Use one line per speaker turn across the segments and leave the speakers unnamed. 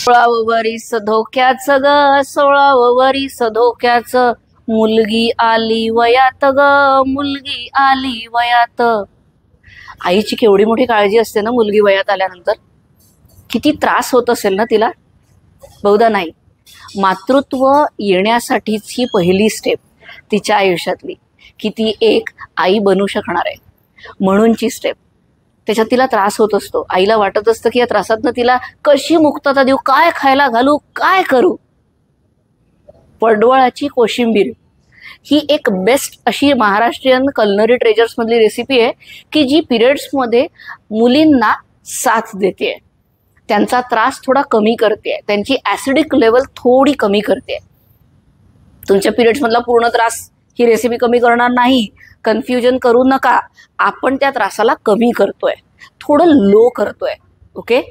16वं वरीस धोक्याचं ग, 16वं वरीस धोक्याचं, मुलगी आली वयात ग, मुलगी आली वयात. आईची केवढी मोठी काळजी असते ना मुलगी वयात आल्यानंतर. किती त्रास होत असेल ना तिला. बहुधा नाही, मातृत्व येण्यासाठीची पहिली स्टेप तिच्या आयुष्यातली की ती एक आई बनू शकणार आहे म्हणूनची स्टेप. त्याच्यात तिला त्रास होत असतो. आईला वाटत असतं की या त्रासातनं तिला कशी मुक्तता देऊ, काय खायला घालू, काय करू. पडवळाची कोशिंबीर ही एक बेस्ट अशी महाराष्ट्रीयन कल्नरी ट्रेजर्स मधली रेसिपी आहे की जी पिरियड्समध्ये मुलींना साथ देते, त्यांचा त्रास थोडा कमी करते, त्यांची ऍसिडिक लेवल थोडी कमी करते. तुमच्या पिरियड्स मधला पूर्ण त्रास ही रेसिपी कमी करणार नाही, कन्फ्युजन करू नका. आपण त्या त्रासाला कमी करतोय, थोडं लो करतोय. ओके.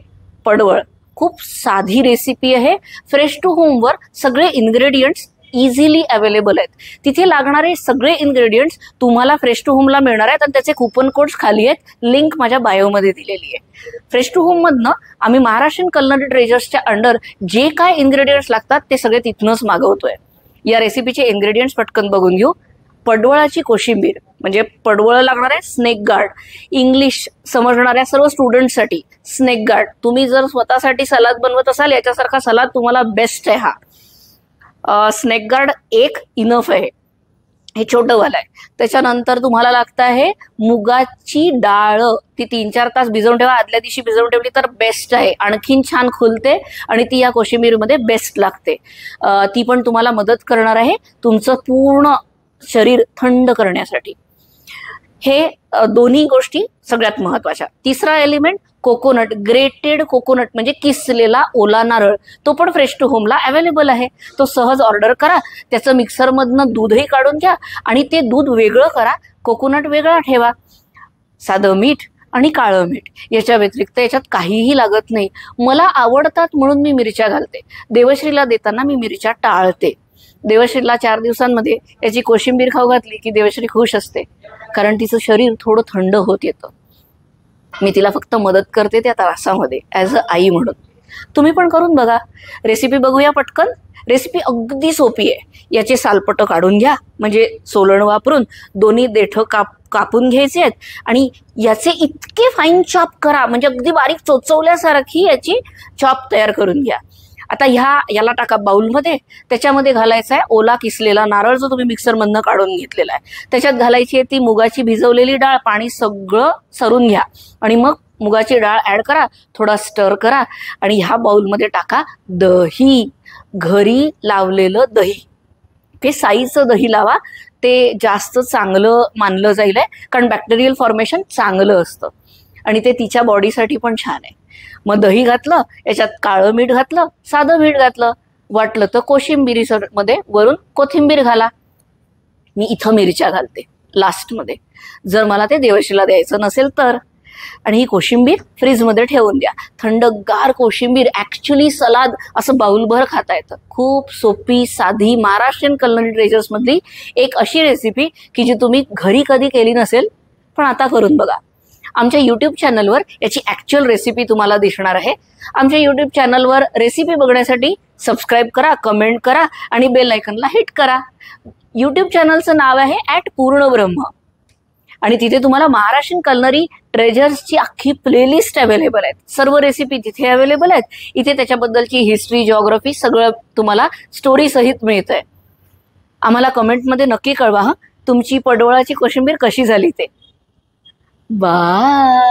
पडवळ खूप साधी रेसिपी आहे. फ्रेश टू होमवर सगळे इन्ग्रेडियंट्स इझिली अवेलेबल आहेत. तिथे लागणारे सगळे इन्ग्रेडियंट्स तुम्हाला फ्रेश टू होमला मिळणार आहेत आणि त्याचे कुपन कोड्स खाली आहेत. लिंक माझ्या बायोमध्ये दिलेली आहे. फ्रेश टू होम मधनं आम्ही महाराष्ट्रीयन कल्नरी ट्रेजर्सच्या अंडर जे काय इन्ग्रेडियंट्स लागतात ते सगळे तिथनंच मागवतोय. या रेसिपीचे इन्ग्रेडियंट्स पटकन बघून घेऊ. पडवळाची कोशिंबीर म्हणजे पडवळ लागणार आहे. स्नेक गार्ड, इंग्लिश समजणाऱ्या सर्व स्टुडंटसाठी स्नेक गार्ड. तुम्ही जर स्वतःसाठी सलाद बनवत असाल याच्यासारखा सलाद तुम्हाला बेस्ट आहे हा. स्नेक गार्ड एक इनफ आहे, हे छोटं वाला आहे. त्याच्यानंतर तुम्हाला लागतं आहे मुगाची डाळ. ती 3-4 तास भिजवून ठेवा. आदल्या दिवशी भिजवून ठेवली तर बेस्ट आहे, आणखीन छान खुलते आणि ती या कोशिंबीरमध्ये बेस्ट लागते. ती पण तुम्हाला मदत करणार आहे तुमचं पूर्ण शरीर थंड करण्यासाठी. हे दोन्ही गोष्टी सगळ्यात महत्वाच्या. तिसरा एलिमेंट कोकोनट, ग्रेटेड कोकोनट म्हणजे किसलेला ओला नारळ. तो पण फ्रेश टू होमला अवेलेबल आहे. तो सहज ऑर्डर करा. त्याचं मिक्सरमधनं दूधही काढून घ्या आणि ते दूध वेगळं करा, कोकोनट वेगळा ठेवा. साधं मीठ आणि काळं मीठ याच्या व्यतिरिक्त याच्यात काहीही लागत नाही. मला आवडतात म्हणून मी मिरच्या घालते. देवश्रीला देताना मी मिरच्या टाळते. देवश्रीला 4 दिवसांमध्ये याची कोशिंबीर खाऊ घातली की देवश्री खुश असते, कारण तिचं शरीर थोडं थंड होत येतं. मी तिला फक्त मदत करते त्या त्रासामध्ये ॲज अ आई म्हणून. तुम्ही पण करून बघा. रेसिपी बघूया पटकन. रेसिपी अगदी सोपी आहे. याचे सालपटं काढून घ्या, म्हणजे सोलण वापरून दोन्ही देठं कापून घ्यायचे आहेत आणि याचे इतके फाईन चॉप करा, म्हणजे अगदी बारीक चोचवल्यासारखी याची चॉप तयार करून घ्या. आता याला टाका बाउलमध्ये. त्याच्यामध्ये घालायचा आहे ओला किसलेला नारळ जो तुम्ही मिक्सरमधनं काढून घेतलेला आहे. त्याच्यात घालायची आहे ती मुगाची भिजवलेली डाळ. पाणी सगळं सरून घ्या आणि मग मुगाची डाळ ऍड करा, थोडा स्टर करा आणि ह्या बाउलमध्ये टाका दही, घरी लावलेलं दही. ते साईचं दही लावा, ते जास्त चांगलं मानलं जाईल आहे, कारण बॅक्टेरियल फॉर्मेशन चांगलं असतं आणि ते तिच्या बॉडीसाठी पण छान आहे. मग दही घातलं, याच्यात काळं मीठ घातलं, साधं मीठ घातलं, वाटलं तर कोशिंबिरीमध्ये वरून कोथिंबीर घाला. मी इथं मिरच्या घालते लास्टमध्ये, जर मला ते देवश्रीला द्यायचं नसेल तर. आणि ही कोशिंबीर फ्रीजमध्ये ठेवून द्या. थंडगार कोशिंबीर ऍक्च्युली सलाद असं बाउलभर खाता येतं. खूप सोपी साधी महाराष्ट्रीयन कल्नरी ट्रेजर्स मधली एक अशी रेसिपी की जी तुम्ही घरी कधी केली नसेल, पण आता करून बघा. आमच्या यूट्यूब चॅनलवर याची ॲक्च्युअल रेसिपी तुम्हाला दिसणार आहे. आमच्या यूट्यूब चॅनलवर रेसिपी बघण्यासाठी सबस्क्राईब करा, कमेंट करा आणि बेल आयकनला हिट करा. यूट्यूब चॅनलचं नाव आहे @पूर्णब्रह्म आणि तिथे तुम्हाला महाराष्ट्रीयन कल्नरी ट्रेजर्सची अख्खी प्लेलिस्ट अवेलेबल आहेत. सर्व रेसिपी तिथे अवेलेबल आहेत. इथे त्याच्याबद्दलची हिस्ट्री, जिओग्राफी सगळं तुम्हाला स्टोरी सहित मिळतंय. आम्हाला कमेंटमध्ये नक्की कळवा तुमची पडवळाची कोशिंबीर कशी झाली ते. बाय.